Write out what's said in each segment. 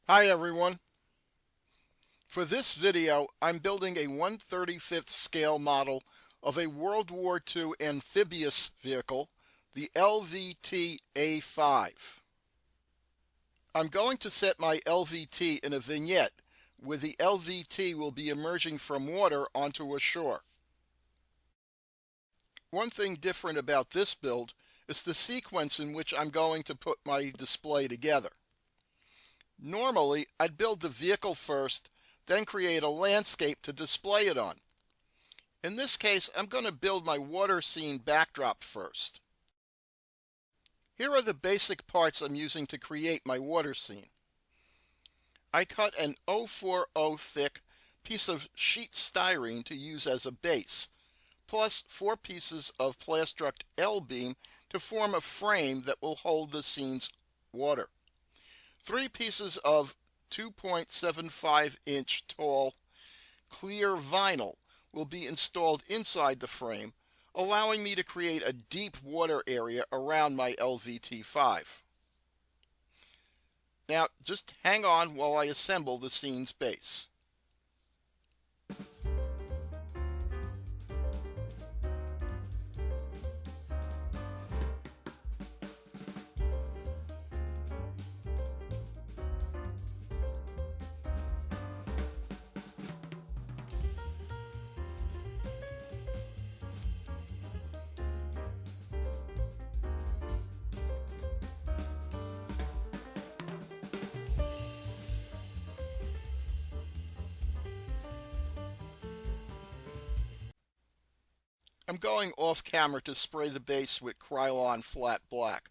Hi everyone. For this video, I'm building a 1/35th scale model of a World War II amphibious vehicle, the LVT A5. I'm going to set my LVT in a vignette where the LVT will be emerging from water onto a shore. One thing different about this build is the sequence in which I'm going to put my display together. Normally, I'd build the vehicle first, then create a landscape to display it on. In this case, I'm going to build my water scene backdrop first. Here are the basic parts I'm using to create my water scene. I cut an 040 thick piece of sheet styrene to use as a base, plus 4 pieces of Plastruct L-beam to form a frame that will hold the scene's water. 3 pieces of 2.75-inch tall clear vinyl will be installed inside the frame, allowing me to create a deep water area around my LVT5. Now, just hang on while I assemble the scene's base. I'm going off camera to spray the base with Krylon Flat Black.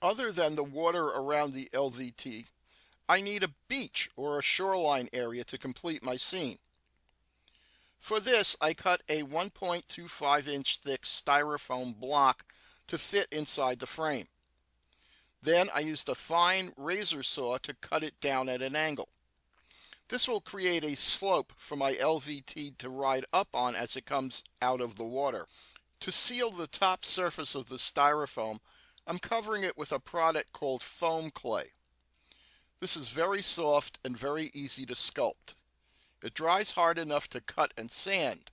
Other than the water around the LVT, I need a beach or a shoreline area to complete my scene. For this, I cut a 1.25-inch thick styrofoam block to fit inside the frame. Then I used a fine razor saw to cut it down at an angle. This will create a slope for my LVT to ride up on as it comes out of the water. To seal the top surface of the styrofoam, I'm covering it with a product called foam clay. This is very soft and very easy to sculpt. It dries hard enough to cut and sand.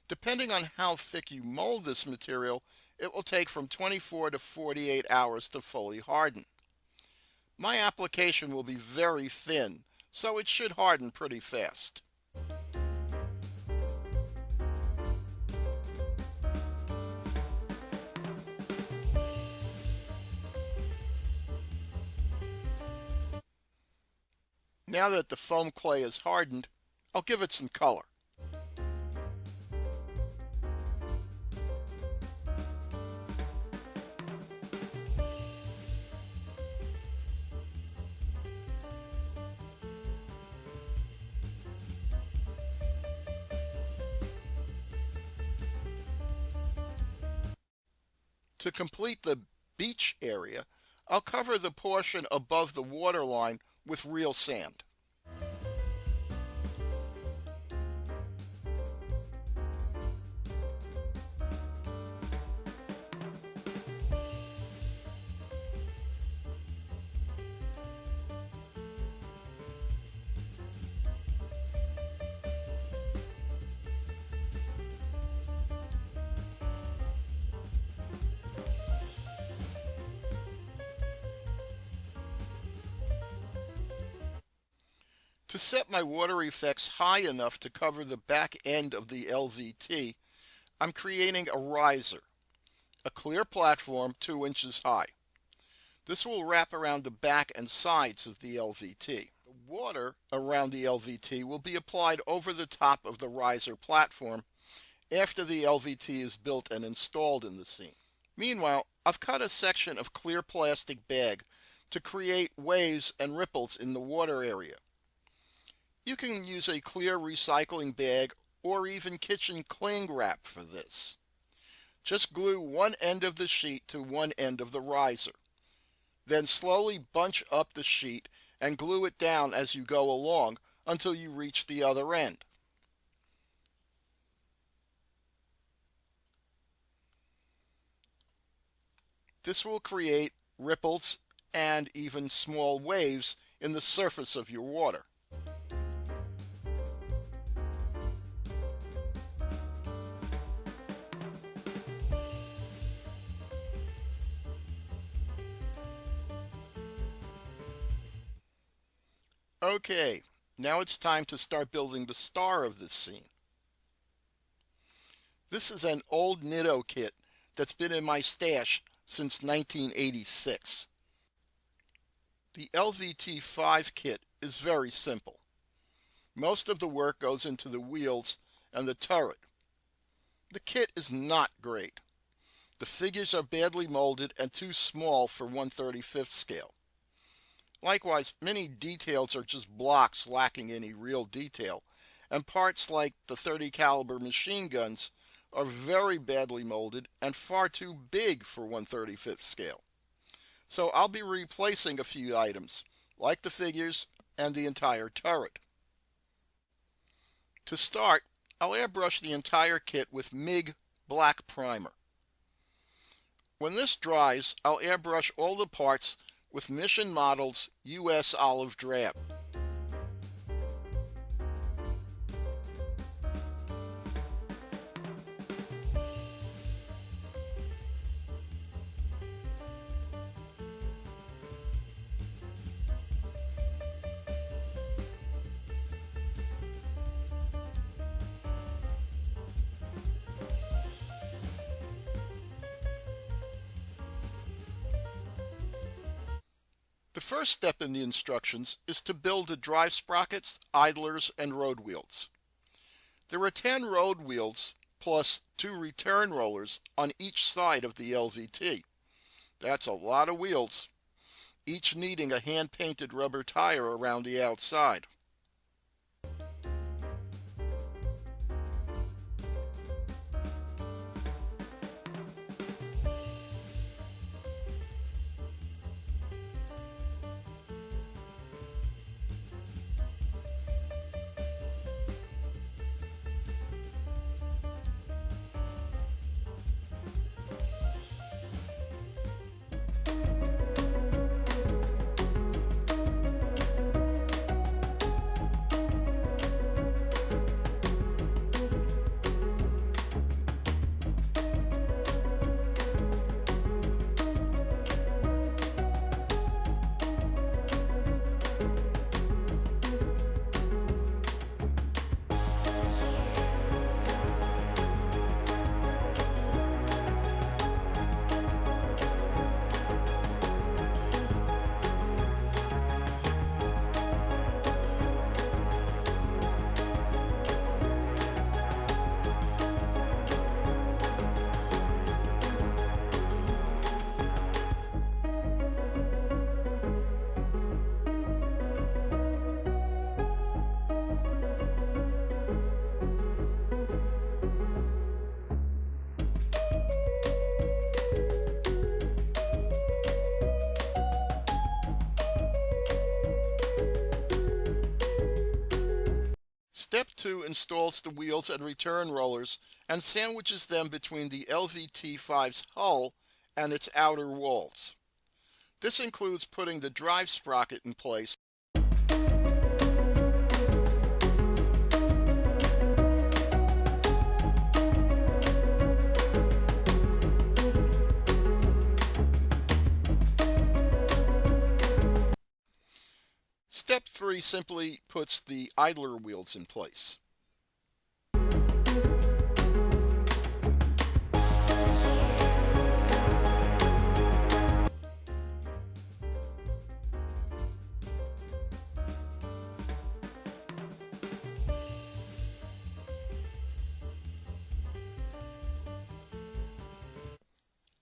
Depending on how thick you mold this material, it will take from 24 to 48 hours to fully harden. My application will be very thin, so it should harden pretty fast. Now that the foam clay is hardened, I'll give it some color. To complete the beach area, I'll cover the portion above the waterline with real sand. To set my water effects high enough to cover the back end of the LVT, I'm creating a riser, a clear platform 2 inches high. This will wrap around the back and sides of the LVT. The water around the LVT will be applied over the top of the riser platform after the LVT is built and installed in the scene. Meanwhile, I've cut a section of clear plastic bag to create waves and ripples in the water area. You can use a clear recycling bag or even kitchen cling wrap for this. Just glue one end of the sheet to one end of the riser. Then slowly bunch up the sheet and glue it down as you go along until you reach the other end. This will create ripples and even small waves in the surface of your water. Okay, now it's time to start building the star of this scene. This is an old Nitto kit that's been in my stash since 1986. The LVT5 kit is very simple. Most of the work goes into the wheels and the turret. The kit is not great. The figures are badly molded and too small for 1/35 scale. Likewise, many details are just blocks lacking any real detail, and parts like the .30 caliber machine guns are very badly molded and far too big for 1/35 scale. So I'll be replacing a few items, like the figures and the entire turret. To start, I'll airbrush the entire kit with MIG black primer. When this dries, I'll airbrush all the parts with Mission Models US Olive Drab. The first step in the instructions is to build the drive sprockets, idlers, and road wheels. There are 10 road wheels plus 2 return rollers on each side of the LVT. That's a lot of wheels, each needing a hand-painted rubber tire around the outside. Step 2 installs the wheels and return rollers and sandwiches them between the LVT-5's hull and its outer walls. This includes putting the drive sprocket in place. Step 3 simply puts the idler wheels in place.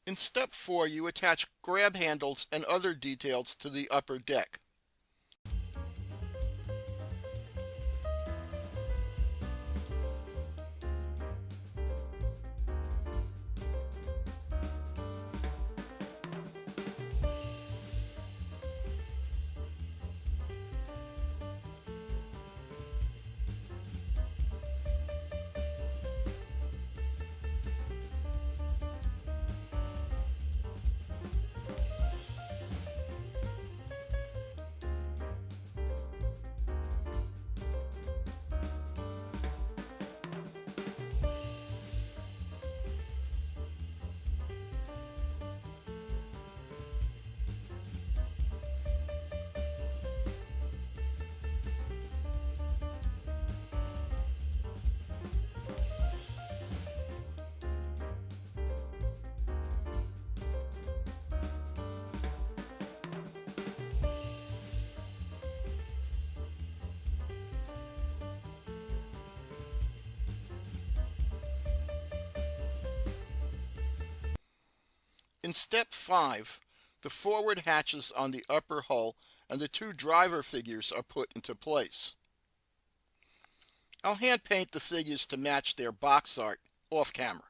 In step 4, you attach grab handles and other details to the upper deck. In step 5, the forward hatches on the upper hull and the 2 driver figures are put into place. I'll hand paint the figures to match their box art off camera.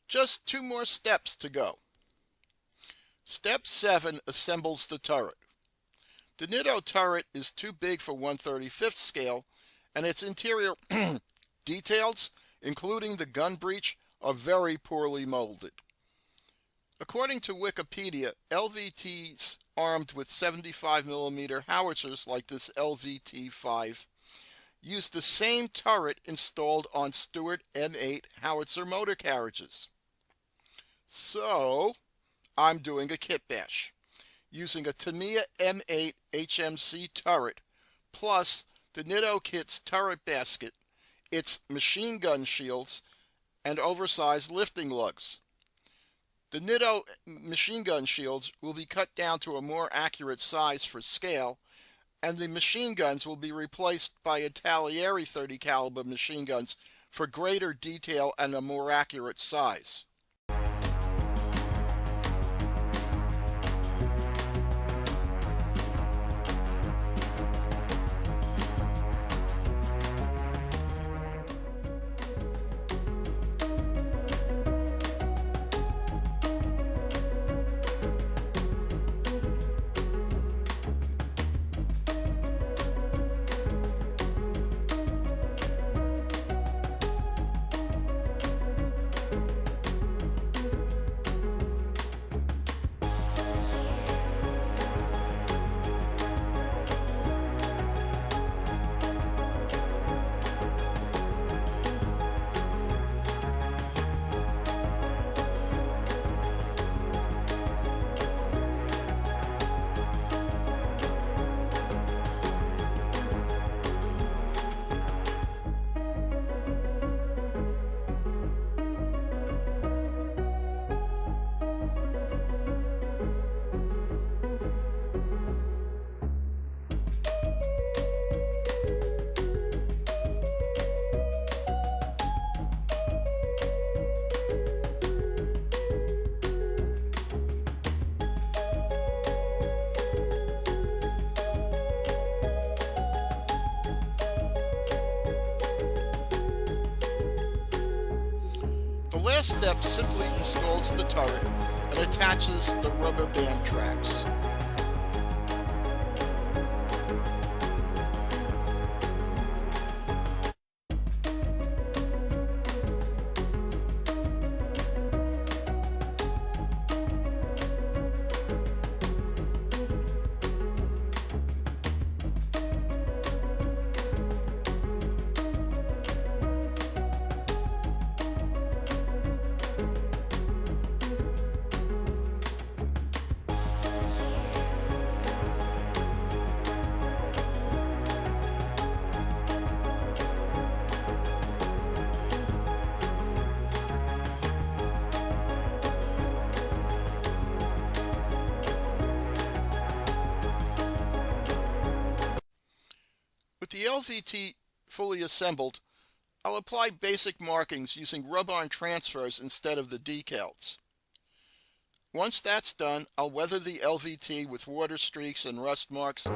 Just 2 more steps to go. Step 7 assembles the turret. The Nitto turret is too big for 1/35th scale, and its interior details, including the gun breech, are very poorly molded. According to Wikipedia, LVTs armed with 75mm howitzers like this LVT-5 use the same turret installed on Stuart M8 howitzer motor carriages. So, I'm doing a kit bash, using a Tamiya M8 HMC turret, plus the Nitto kit's turret basket, its machine gun shields, and oversized lifting lugs. The Nitto machine gun shields will be cut down to a more accurate size for scale, and the machine guns will be replaced by Italieri 30 caliber machine guns for greater detail and a more accurate size. The last step simply installs the turret and attaches the rubber band tracks. With the LVT fully assembled, I'll apply basic markings using rub-on transfers instead of the decals. Once that's done, I'll weather the LVT with water streaks and rust marks.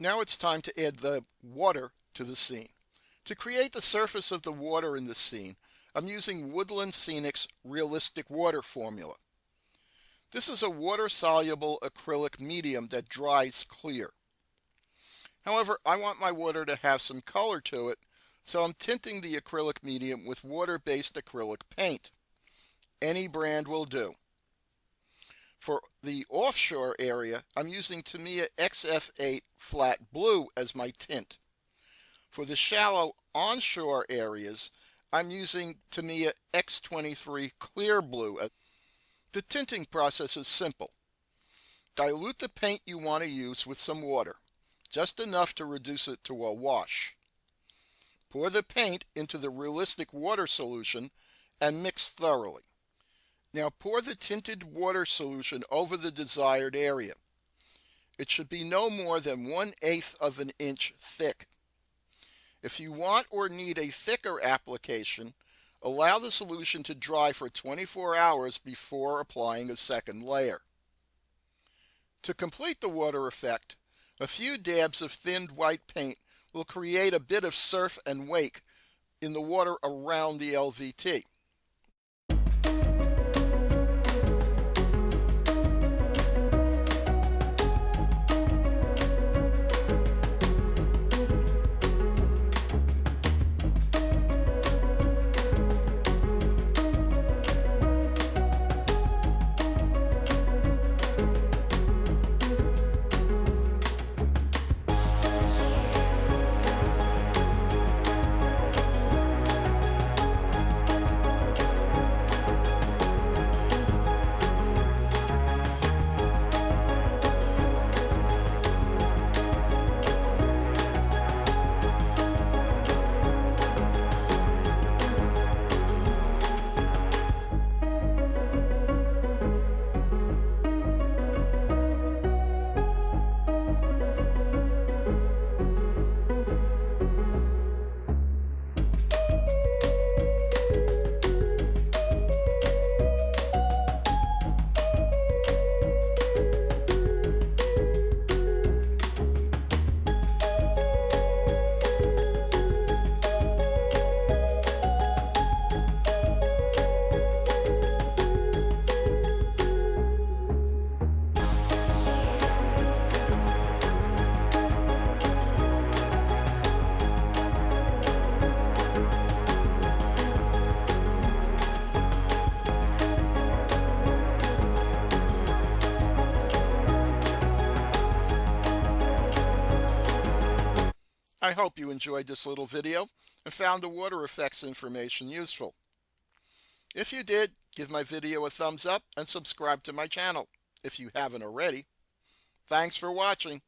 Now it's time to add the water to the scene. To create the surface of the water in the scene, I'm using Woodland Scenic's Realistic Water formula. This is a water-soluble acrylic medium that dries clear. However, I want my water to have some color to it, so I'm tinting the acrylic medium with water-based acrylic paint. Any brand will do. For the offshore area, I'm using Tamiya XF8 Flat Blue as my tint. For the shallow onshore areas, I'm using Tamiya X23 Clear Blue. The tinting process is simple. Dilute the paint you want to use with some water, just enough to reduce it to a wash. Pour the paint into the realistic water solution and mix thoroughly. Now pour the tinted water solution over the desired area. It should be no more than 1/8 of an inch thick. If you want or need a thicker application, allow the solution to dry for 24 hours before applying a second layer. To complete the water effect, a few dabs of thinned white paint will create a bit of surf and wake in the water around the LVT. I hope you enjoyed this little video and found the water effects information useful. If you did, give my video a thumbs up and subscribe to my channel if you haven't already. Thanks for watching.